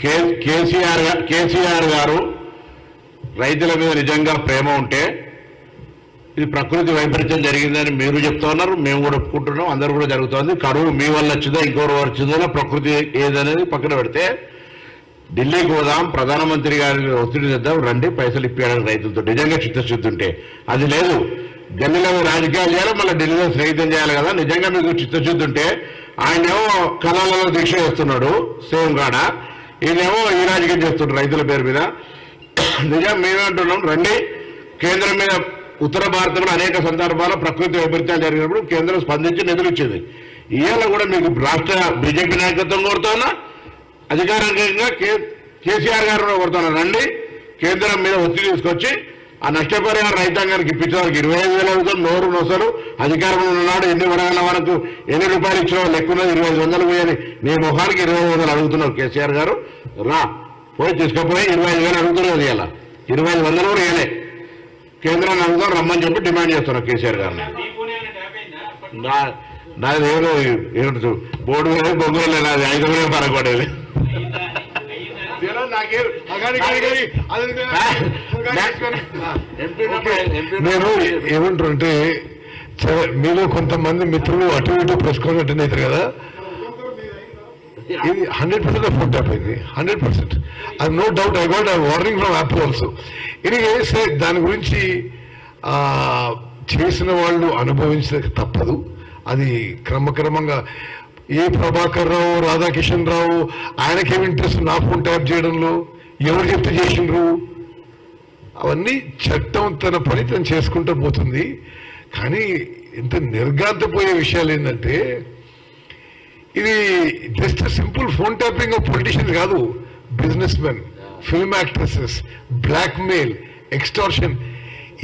కేసీఆర్ గారు రైతుల మీద నిజంగా ప్రేమ ఉంటే ఇది ప్రకృతి వైపరీత్యం జరిగిందని మీరు చెప్తా ఉన్నారు, మేము కూడా ఒప్పుకుంటున్నాం, అందరూ కూడా జరుగుతుంది. కరువు మీ వల్ల వచ్చిందో ఇంకోరు వచ్చిందో ప్రకృతి ఏదనేది పక్కన పెడితే ఢిల్లీకి పోదాం, ప్రధానమంత్రి గారిని ఒత్తిడి తెద్దాం, రండి పైసలు ఇప్పించడానికి రైతులతో నిజంగా చిత్తశుద్ధి ఉంటే. అది లేదు, ఢిల్లీలో రాజకీయాలు చేయాలి, మళ్ళీ ఢిల్లీలో స్నేహితం చేయాలి కదా. నిజంగా మీకు చిత్తశుద్ధి ఉంటే ఆయనేమో కళాలలో దీక్ష చేస్తున్నాడు సేమ్ కాడ, ఈయనేమో ఈ రాజకీయం చేస్తున్నాడు రైతుల పేరు మీద. నిజం మేమేమంటున్నాం, రండి కేంద్రం మీద. ఉత్తర భారతంలో అనేక సందర్భాల్లో ప్రకృతి వైపరీత్యాలు జరిగినప్పుడు కేంద్రం స్పందించి నిధులు ఇచ్చింది. ఇవాళ కూడా మీకు రాష్ట్ర బీజేపీ నాయకత్వం కోరుతున్నా, అధికారికంగా కేసీఆర్ గారు కోరుతున్నా, రండి కేంద్రం మీద ఒత్తిడి తీసుకొచ్చి ఆ నష్టపరిహారం రైతాంగానికి ఇప్పించడానికి 25,000 అవుతుంది. నోరు నొసలు అధికారంలో ఉన్నాడు, ఎన్ని వరగల వరకు ఎన్ని రూపాయలు ఇచ్చినా లెక్కున్నది 25,000 పోయని నీ ముఖానికి 25,000 అడుగుతున్నారు కేసీఆర్ గారు. రా పోయి తీసుకుపోయి 25,000 అడుగుతున్నారు. ఇలా 25,000 కూడా వేయలే, కేంద్రాన్ని అడుగుతాం రమ్మని చెప్పి డిమాండ్ చేస్తున్నారు కేసీఆర్ గారిని. నాది ఏమిటి బోర్డు మీద బొగ్గులు నాది 5,000 పరగొడేది. నేను ఏమంటారంటే మీలో కొంతమంది మిత్రులు అటు ఇటు ప్రెస్ కాన్ఫరెన్స్ అటెండ్ అవుతారు కదా, ఇది 100% ఫోన్ ట్యాప్ అయింది, 100%. I know doubt, I got warning from app also. Anyways దాని గురించి చేసిన వాళ్ళు అనుభవించక తప్పదు. అది క్రమక్రమంగా ఏ ప్రభాకర్ రావు, రాధాకిషన్ రావు ఆయనకేమి ఇంట్రెస్ట్ నా ఫోన్ ట్యాప్ చేయడంలో, ఎవరు చెప్తే చేసిండ్రు, అవన్నీ చట్టం తన పని తను చేసుకుంటూ పోతుంది. కానీ ఇంత నిర్గాంతపోయే విషయాలు ఏంటంటే ఇది just simple phone tapping of politicians కాదు, businessmen, film actresses, blackmail, extortion,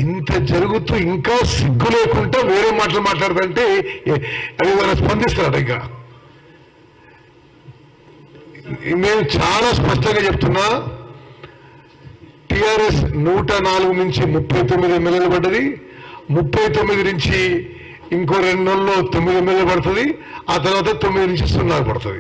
ఇంత జరుగుతూ ఇంకా సిగ్గు లేకుండా వేరే మాటలు మాట్లాడదంటే అది ఏదైనా స్పందిస్తారట. ఇంకా మేము చాలా స్పష్టంగా చెప్తున్నా, టిఆర్ఎస్ 104 నుంచి 39 ఎమ్మెల్యేలు పడ్డది, 39 నుంచి ఇంకో 2 నెలల్లో 9 ఎమ్మెల్యేలు పడుతుంది, ఆ తర్వాత 9 నుంచి 0 పడుతుంది.